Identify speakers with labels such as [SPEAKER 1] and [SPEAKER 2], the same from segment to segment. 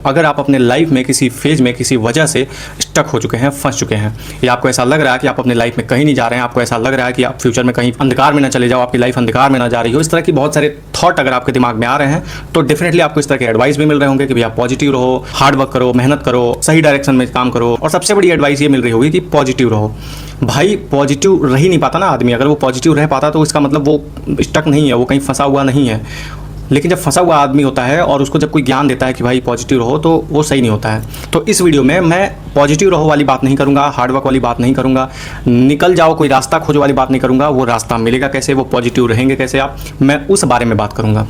[SPEAKER 1] अगर आप अपने लाइफ में किसी फेज में किसी वजह से स्टक हो चुके हैं, फंस चुके हैं, या आपको ऐसा लग रहा है कि आप अपने लाइफ में कहीं नहीं जा रहे हैं, आपको ऐसा लग रहा है कि आप फ्यूचर में कहीं अंधकार में ना चले जाओ, आपकी लाइफ अंधकार में ना जा रही हो, इस तरह की बहुत सारे थॉट अगर आपके दिमाग में आ रहे हैं तो डेफिनेटली आपको इस तरह के एडवाइस भी मिल रहे होंगे कि भैया पॉजिटिव रहो, हार्ड वर्क करो, मेहनत करो, सही डायरेक्शन में काम करो, और सबसे बड़ी एडवाइस ये मिल रही होगी कि पॉजिटिव रहो। भाई पॉजिटिव रह ही नहीं पाता ना आदमी। अगर वो पॉजिटिव रह पाता तो इसका मतलब वो स्टक नहीं है, वो कहीं फंसा हुआ नहीं है। लेकिन जब फंसा हुआ आदमी होता है और उसको जब कोई ज्ञान देता है कि भाई पॉजिटिव रहो, तो वो सही नहीं होता है। तो इस वीडियो में मैं पॉजिटिव रहो वाली बात नहीं करूंगा, हार्डवर्क वाली बात नहीं करूंगा, निकल जाओ कोई रास्ता खोजो वाली बात नहीं करूंगा। वो रास्ता मिलेगा कैसे, वो पॉजिटिव रहेंगे कैसे आप, मैं उस बारे में बात करूंगा।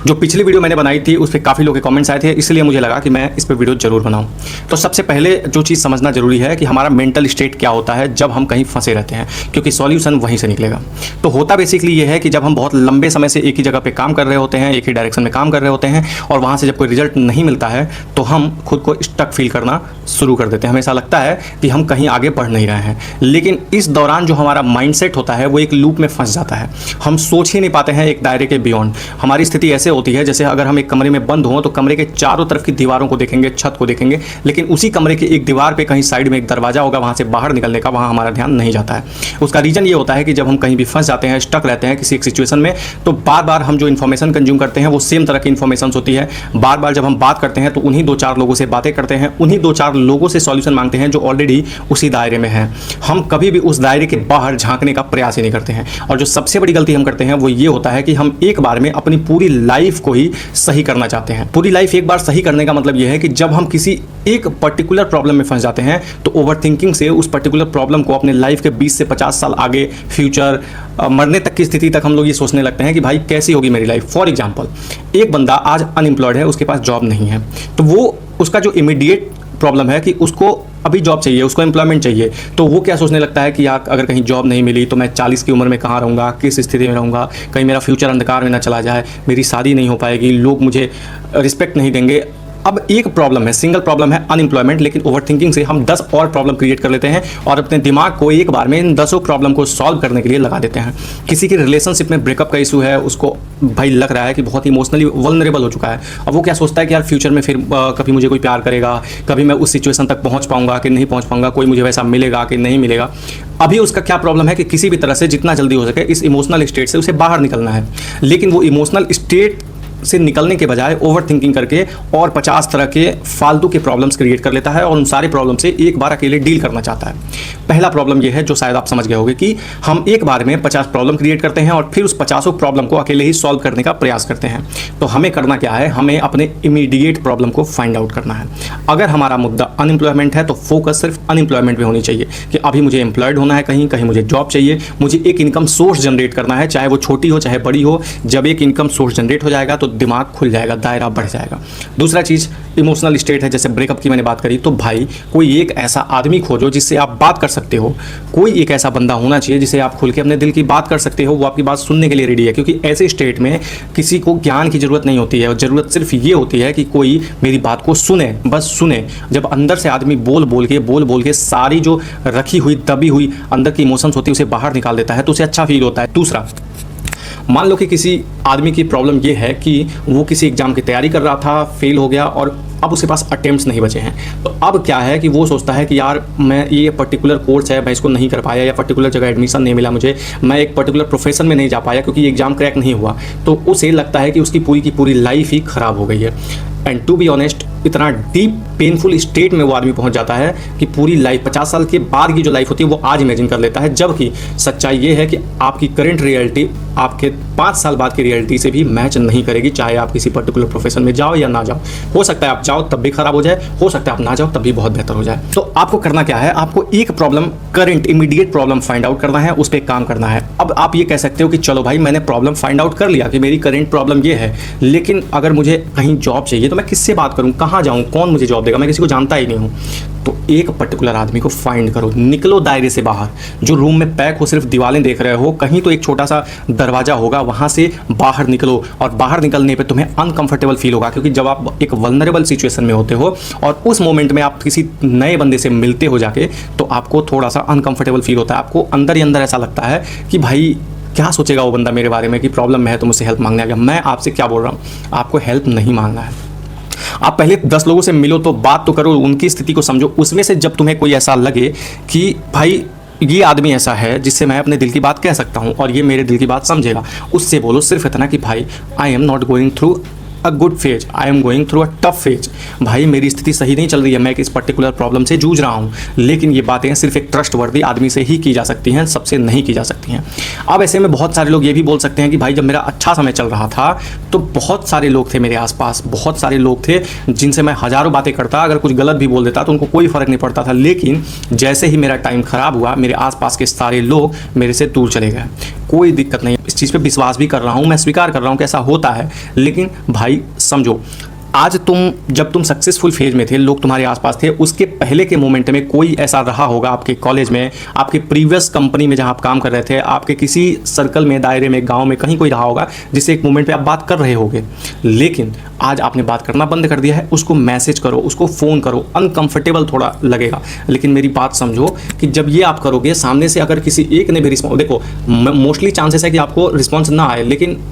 [SPEAKER 1] जो पिछली वीडियो मैंने बनाई थी उस पर काफ़ी लोगों के कमेंट्स आए थे, इसलिए मुझे लगा कि मैं इस पर वीडियो जरूर बनाऊँ। तो सबसे पहले जो चीज़ समझना जरूरी है कि हमारा मेंटल स्टेट क्या होता है जब हम कहीं फंसे रहते हैं, क्योंकि सॉल्यूशन वहीं से निकलेगा। तो होता बेसिकली ये है कि जब हम बहुत लंबे समय से एक ही जगह पे काम कर रहे होते हैं, एक ही डायरेक्शन में काम कर रहे होते हैं, और वहाँ से जब कोई रिजल्ट नहीं मिलता है तो हम खुद को स्टक फील करना शुरू कर देते हैं। हमें ऐसा लगता है कि हम कहीं आगे बढ़ नहीं रहे हैं। लेकिन इस दौरान जो हमारा माइंडसेट होता है वो एक लूप में फंस जाता है। हम सोच ही नहीं पाते हैं एक दायरे के बियॉन्ड। हमारी स्थिति ऐसे होती है जैसे अगर हम एक कमरे में बंद हों तो कमरे के चारों तरफ की दीवारों को देखेंगे, छत को देखेंगे, लेकिन उसी कमरे की एक दीवार पे कहीं साइड में एक दरवाजा होगा, वहाँ से बाहर निकलने का वहाँ हमारा ध्यान नहीं जाता है। उसका रीज़न ये होता है कि जब हम कहीं भी फंस जाते हैं, स्टक रहते हैं किसी एक सिचुएशन में, तो बार बार हम जो इन्फॉर्मेशन कंज्यूम करते हैं वो सेम तरह की इन्फॉर्मेशन होती है। बार बार जब हम बात करते हैं तो उन्हीं दो चार लोगों से बातें करते हैं, उन्हीं दो चार लोगों से सॉल्यूशन मांगते हैं जो ऑलरेडी उसी दायरे में हैं। हम कभी भी उस दायरे के बाहर झांकने का प्रयास ही नहीं करते हैं। और जो सबसे बड़ी गलती हम करते हैं वो ये होता है कि हम एक बार में अपनी पूरी लाइफ को ही सही करना चाहते हैं। पूरी लाइफ एक बार सही करने का मतलब ये है कि जब हम किसी एक पर्टिकुलर प्रॉब्लम में फंस जाते हैं तो ओवरथिंकिंग से उस पर्टिकुलर प्रॉब्लम को अपने लाइफ के 20 से 50 साल आगे, फ्यूचर, मरने तक की स्थिति तक हम लोग ये सोचने लगते हैं कि भाई कैसी होगी मेरी लाइफ। फॉर एग्जाम्पल, एक बंदा आज अनएम्प्लॉयड है, उसके पास जॉब नहीं है, तो वो उसका जो इमीडिएट प्रॉब्लम है कि उसको अभी जॉब चाहिए, उसको एम्प्लॉयमेंट चाहिए। तो वो क्या सोचने लगता है कि यार अगर कहीं जॉब नहीं मिली तो मैं 40 की उम्र में कहाँ रहूँगा, किस स्थिति में रहूँगा, कहीं मेरा फ्यूचर अंधकार में ना चला जाए, मेरी शादी नहीं हो पाएगी, लोग मुझे रिस्पेक्ट नहीं देंगे। अब एक प्रॉब्लम है, सिंगल प्रॉब्लम है अनएम्प्लॉयमेंट, लेकिन ओवरथिंकिंग से हम 10 और प्रॉब्लम क्रिएट कर लेते हैं और अपने दिमाग को एक बार में इन 10 प्रॉब्लम को सॉल्व करने के लिए लगा देते हैं। किसी की रिलेशनशिप में ब्रेकअप का इशू है, उसको भाई लग रहा है कि बहुत इमोशनली वल्नरेबल हो चुका है। अब वो क्या सोचता है कि यार फ्यूचर में फिर कभी मुझे कोई प्यार करेगा, कभी मैं उस सिचुएशन तक पहुँच पाऊंगा कि नहीं पहुँच पाऊंगा, कोई मुझे वैसा मिलेगा कि नहीं मिलेगा। अभी उसका क्या प्रॉब्लम है कि किसी भी तरह से जितना जल्दी हो सके इस इमोशनल स्टेट से उसे बाहर निकलना है। लेकिन वो इमोशनल स्टेट से निकलने के बजाय ओवर थिंकिंग करके और 50 तरह के फालतू के प्रॉब्लम्स क्रिएट कर लेता है और उन सारे प्रॉब्लम से एक बार अकेले डील करना चाहता है। पहला प्रॉब्लम यह है जो शायद आप समझ गए होंगे कि हम एक बार में 50 प्रॉब्लम क्रिएट करते हैं और फिर उस 50 प्रॉब्लम को अकेले ही सॉल्व करने का प्रयास करते हैं। तो हमें करना क्या है, हमें अपने इमीडिएट प्रॉब्लम को फाइंड आउट करना है। अगर हमारा मुद्दा अनएम्प्लॉयमेंट है तो फोकस सिर्फ अनएम्प्लॉयमेंट में होनी चाहिए कि अभी मुझे एम्प्लॉयड होना है, कहीं कहीं मुझे जॉब चाहिए, मुझे एक इनकम सोर्स जनरेट करना है, चाहे वो छोटी हो चाहे बड़ी हो। जब एक इनकम सोर्स जनरेट हो जाएगा तो दिमाग खुल जाएगा, दायरा बढ़ जाएगा। दूसरा चीज़ इमोशनल स्टेट है, जैसे ब्रेकअप की मैंने बात करी, तो भाई कोई एक ऐसा आदमी खोजो जिससे आप बात कर सकते हो। कोई एक ऐसा बंदा होना चाहिए जिसे आप खुल के अपने दिल की बात कर सकते हो, वो आपकी बात सुनने के लिए रेडी है। क्योंकि ऐसे स्टेट में किसी को ज्ञान की जरूरत नहीं होती है, और ज़रूरत सिर्फ ये होती है कि कोई मेरी बात को सुने, बस सुने। जब अंदर से आदमी बोल बोल के सारी जो रखी हुई दबी हुई अंदर की इमोशंस होती है उसे बाहर निकाल देता है तो उसे अच्छा फील होता है। दूसरा, मान लो कि किसी आदमी की प्रॉब्लम ये है कि वो किसी एग्जाम की तैयारी कर रहा था, फेल हो गया और अब उसके पास अटेम्प्ट्स नहीं बचे हैं। तो अब क्या है कि वो सोचता है कि यार मैं ये पर्टिकुलर कोर्स है, मैं इसको नहीं कर पाया, या पर्टिकुलर जगह एडमिशन नहीं मिला मुझे, मैं एक पर्टिकुलर प्रोफेशन में नहीं जा पाया क्योंकि एग्जाम क्रैक नहीं हुआ। तो उसे लगता है कि उसकी पूरी की पूरी लाइफ ही खराब हो गई है। एंड टू बी ऑनेस्ट, इतना डीप पेनफुल स्टेट में वो आदमी पहुंच जाता है कि पूरी लाइफ 50 साल के बाद की जो लाइफ होती है वो आज इमेजिन कर लेता है। जबकि सच्चाई ये है कि आपकी करंट रियलिटी आपके 5 साल बाद की रियलिटी से भी मैच नहीं करेगी, चाहे आप किसी पर्टिकुलर प्रोफेशन में जाओ या ना जाओ। हो सकता है आप जाओ तब भी खराब हो जाए, हो सकता है आप ना जाओ तब भी बहुत बेहतर हो जाए। तो आपको करना क्या है, आपको एक problem, current immediate problem find out करना है, उस पर काम करना है। अब आप ये कह सकते हो कि चलो भाई मैंने प्रॉब्लम फाइंड आउट कर लिया कि मेरी करंट प्रॉब्लम ये है, लेकिन अगर मुझे कहीं जॉब चाहिए तो मैं किससे बात करूं, कहाँ जाऊं, कौन मुझे जॉब देगा, मैं किसी को जानता ही नहीं हूं। तो एक पर्टिकुलर आदमी को फाइंड करो, निकलो दायरे से बाहर। जो रूम में पैक हो, सिर्फ दीवारें देख रहे हो, कहीं तो एक छोटा सा दरवाजा होगा, वहां से बाहर निकलो। और बाहर निकलने पे तुम्हें अनकंफर्टेबल फील होगा, क्योंकि जब आप एक वल्नरेबल सिचुएशन में होते हो और उस मोमेंट में आप किसी नए बंदे से मिलते हो जाके, तो आपको थोड़ा सा अनकंफर्टेबल फील होता है। आपको अंदर ही अंदर ऐसा लगता है कि भाई क्या सोचेगा वो बंदा मेरे बारे में कि प्रॉब्लम में है तो मुझसे हेल्प मांगने आ गया। मैं आपसे क्या बोल रहा हूँ, आपको हेल्प नहीं मांगना है। आप पहले 10 लोगों से मिलो तो बात तो करो, उनकी स्थिति को समझो। उसमें से जब तुम्हें कोई ऐसा लगे कि भाई ये आदमी ऐसा है जिससे मैं अपने दिल की बात कह सकता हूँ और ये मेरे दिल की बात समझेगा, उससे बोलो सिर्फ इतना कि भाई I am not going through a good phase, I am going through a tough phase. भाई मेरी स्थिति सही नहीं चल रही है, मैं इस पर्टिकुलर प्रॉब्लम से जूझ रहा हूँ। लेकिन ये बातें सिर्फ एक ट्रस्टवर्दी आदमी से ही की जा सकती हैं, सबसे नहीं की जा सकती हैं। अब ऐसे में बहुत सारे लोग ये भी बोल सकते हैं कि भाई जब मेरा अच्छा समय चल रहा था तो बहुत सारे लोग थे मेरे आसपास, बहुत सारे लोग थे जिनसे मैं हज़ारों बातें करता, अगर कुछ गलत भी बोल देता तो उनको कोई फ़र्क नहीं पड़ता था। लेकिन जैसे ही मेरा टाइम ख़राब हुआ, मेरे आसपास के सारे लोग मेरे से दूर चले गए। कोई दिक्कत नहीं, इस चीज़ पे विश्वास भी कर रहा हूँ, मैं स्वीकार कर रहा हूँ कि ऐसा होता है। लेकिन भाई समझो, आज जब तुम सक्सेसफुल फेज में थे, लोग तुम्हारे आसपास थे, उसके पहले के मोमेंट में कोई ऐसा रहा होगा आपके कॉलेज में, आपके प्रीवियस कंपनी में जहां आप काम कर रहे थे, आपके किसी सर्कल में, दायरे में, गांव में कहीं कोई रहा होगा जिससे एक मोमेंट पे आप बात कर रहे होगे। लेकिन आज आपने बात करना बंद कर दिया है। उसको मैसेज करो, उसको फ़ोन करो, अनकंफर्टेबल थोड़ा लगेगा, लेकिन मेरी बात समझो कि जब ये आप करोगे, सामने से अगर किसी एक ने भी रिस्पॉन्स, देखो मोस्टली चांसेस है कि आपको रिस्पॉन्स ना आए, लेकिन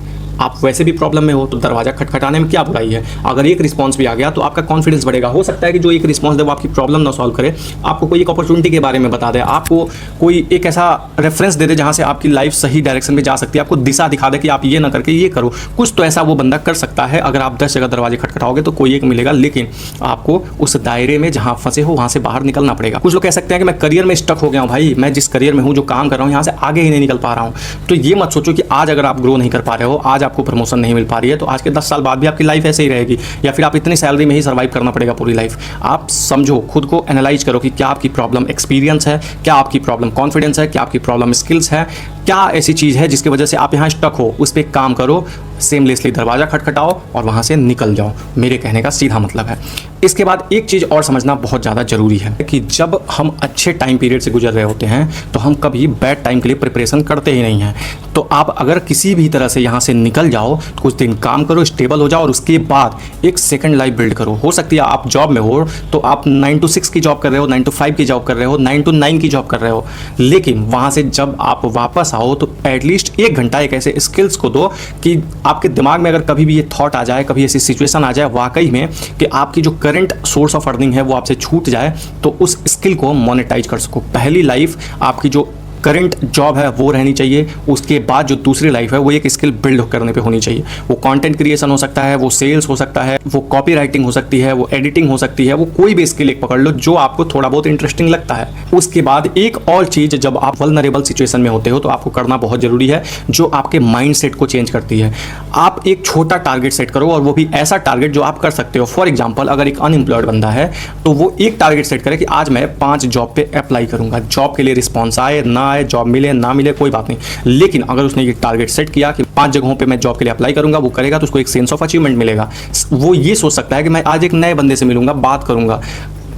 [SPEAKER 1] आप वैसे भी प्रॉब्लम में हो तो दरवाज़ा खटखटाने में क्या बुराई है। अगर एक रिस्पांस भी आ गया तो आपका कॉन्फिडेंस बढ़ेगा। हो सकता है कि जो एक रिस्पांस दे वो आपकी प्रॉब्लम ना सॉल्व करे, आपको कोई एक अपॉर्चुनिटी के बारे में बता दे, आपको कोई एक ऐसा रेफरेंस दे दे जहाँ से आपकी लाइफ सही डायरेक्शन में जा सकती है, आपको दिशा दिखा दे कि आप ये ना करके ये करो। कुछ तो ऐसा वो बंदा कर सकता है। अगर आप 10 जगह दरवाजे खटखटाओगे तो कोई एक मिलेगा, लेकिन आपको उस दायरे में जहाँ फंसे हो वहाँ से बाहर निकलना पड़ेगा। कुछ लोग कह सकते हैं कि मैं करियर में स्टक हो गया हूँ, भाई मैं जिस करियर में हूँ, जो काम कर रहा हूँ, यहाँ से आगे ही नहीं निकल पा रहा हूँ। तो ये मत सोचो कि आज अगर आप ग्रो नहीं कर पा रहे हो, आज आपको प्रमोशन नहीं पा रही है तो आज के 10 साल बाद भी आपकी लाइफ ऐसे ही रहेगी, या फिर आप इतनी सैलरी में ही सर्वाइव करना पड़ेगा पूरी लाइफ। आप समझो, खुद को एनालाइज करो कि क्या आपकी प्रॉब्लम एक्सपीरियंस है, क्या आपकी प्रॉब्लम कॉन्फिडेंस है, क्या आपकी प्रॉब्लम स्किल्स है, क्या ऐसी चीज़ है जिसकी वजह से आप यहाँ स्टक हो। उस पर काम करो, सेमलेसली दरवाज़ा खटखटाओ और वहाँ से निकल जाओ, मेरे कहने का सीधा मतलब है। इसके बाद एक चीज़ और समझना बहुत ज़्यादा ज़रूरी है कि जब हम अच्छे टाइम पीरियड से गुजर रहे होते हैं तो हम कभी बैड टाइम के लिए प्रिपरेशन करते ही नहीं हैं। तो आप अगर किसी भी तरह से यहाँ से निकल जाओ, तो कुछ दिन काम करो, स्टेबल हो जाओ और उसके बाद एक सेकंड लाइफ बिल्ड करो। हो सकती है आप जॉब में हो तो आप 9 to 6 की जॉब कर रहे हो, 9 to 5 की जॉब कर रहे हो, 9 to 9 की जॉब कर रहे हो, लेकिन वहाँ से जब आप वापस आओ तो एटलीस्ट 1 घंटा एक ऐसे स्किल्स को दो कि आपके दिमाग में अगर कभी भी ये थॉट आ जाए, कभी ऐसी सिचुएशन आ जाए वाकई में कि आपकी जो करंट सोर्स ऑफ अर्निंग है वो आपसे छूट जाए, तो उस स्किल को मोनेटाइज कर सको। पहली लाइफ आपकी जो करंट जॉब है वो रहनी चाहिए, उसके बाद जो दूसरी लाइफ है वो एक स्किल बिल्ड करने पे होनी चाहिए। वो कंटेंट क्रिएशन हो सकता है, वो सेल्स हो सकता है, वो कॉपी राइटिंग हो सकती है, वो एडिटिंग हो सकती है, वो कोई भी स्किल एक पकड़ लो जो आपको थोड़ा बहुत इंटरेस्टिंग लगता है। उसके बाद एक और चीज़, जब आप वल्नरेबल सिचुएशन में होते हो तो आपको करना बहुत जरूरी है, जो आपके माइंड सेट को चेंज करती है। आप एक छोटा टारगेट सेट करो, और वो भी ऐसा टारगेट जो आप कर सकते हो। फॉर एग्जाम्पल, अगर एक अनएम्प्लॉयड बंदा है तो वो एक टारगेट सेट करे कि आज मैं 5 जॉब पे अप्लाई करूंगा। जॉब के लिए रिस्पॉन्स आए ना आए, जॉब मिले ना मिले, कोई बात नहीं, लेकिन अगर उसने ये टारगेट सेट किया कि 5 जगहों पे मैं जॉब के लिए अप्लाई करूंगा, वो करेगा तो उसको एक सेंस ऑफ अचीवमेंट मिलेगा। वो ये सोच सकता है कि मैं आज एक नए बंदे से मिलूंगा, बात करूंगा।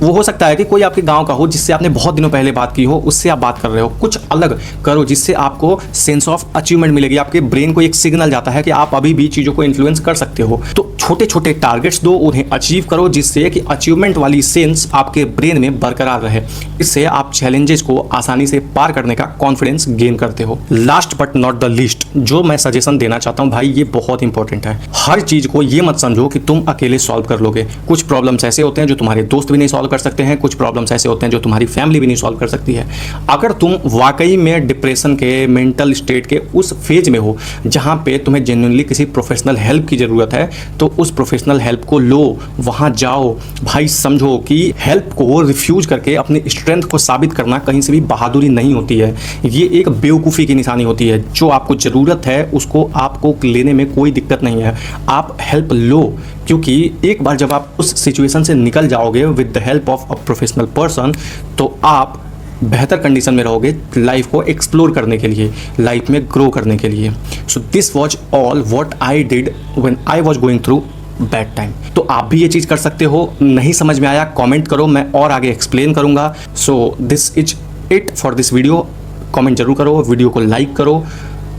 [SPEAKER 1] वो हो सकता है कि कोई आपके गांव का हो जिससे आपने बहुत दिनों पहले बात की हो, उससे आप बात कर रहे हो। कुछ अलग करो जिससे आपको सेंस ऑफ अचीवमेंट मिलेगी, आपके ब्रेन को एक सिग्नल जाता है कि आप अभी भी चीज़ों को इन्फ्लुएंस कर सकते हो। तो छोटे छोटे टारगेट्स दो, उन्हें अचीव करो, जिससे कि अचीवमेंट वाली सेंस आपके ब्रेन में बरकरार रहे। इससे आप चैलेंजेस को आसानी से पार करने का कॉन्फिडेंस गेन करते हो। Last but not the least, जो मैं सजेशन देना चाहता हूँ भाई, ये बहुत इंपॉर्टेंट है। हर चीज़ को ये मत समझो कि तुम अकेले सॉल्व कर लोगे। कुछ प्रॉब्लम्स ऐसे होते हैं जो तुम्हारे दोस्त भी नहीं सॉल्व कर सकते हैं, कुछ प्रॉब्लम्स ऐसे होते हैं जो तुम्हारी फैमिली भी नहीं सॉल्व कर सकती है। अगर तुम वाकई में डिप्रेशन के, मेंटल स्टेट के उस फेज में हो जहां पे तुम्हें जेन्युइनली किसी प्रोफेशनल हेल्प की ज़रूरत है, तो उस प्रोफेशनल हेल्प को लो, वहां जाओ। भाई समझो कि हेल्प को रिफ्यूज करके अपनी स्ट्रेंथ को साबित करना कहीं से भी बहादुरी नहीं होती है, ये एक बेवकूफ़ी की निशानी होती है। जो आपको ज़रूरत है उसको आपको लेने में कोई दिक्कत नहीं है, आप हेल्प लो, क्योंकि एक बार जब आप उस सिचुएशन से निकल जाओगे with the help of a professional person, तो आप बेहतर कंडीशन में रहोगे लाइफ को एक्सप्लोर करने के लिए, लाइफ में ग्रो करने के लिए। So this was all what I did when I was going through bad time. तो आप भी ये चीज़ कर सकते हो। नहीं समझ में आया कमेंट करो, मैं और आगे एक्सप्लेन करूँगा। So this is it for this video. Comment जरूर करो, वीडियो को लाइक करो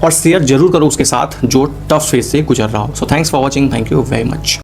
[SPEAKER 1] और शेयर जरूर करो उसके साथ जो टफ फेज से गुजर रहा हो। So thanks for watching, thank you very much.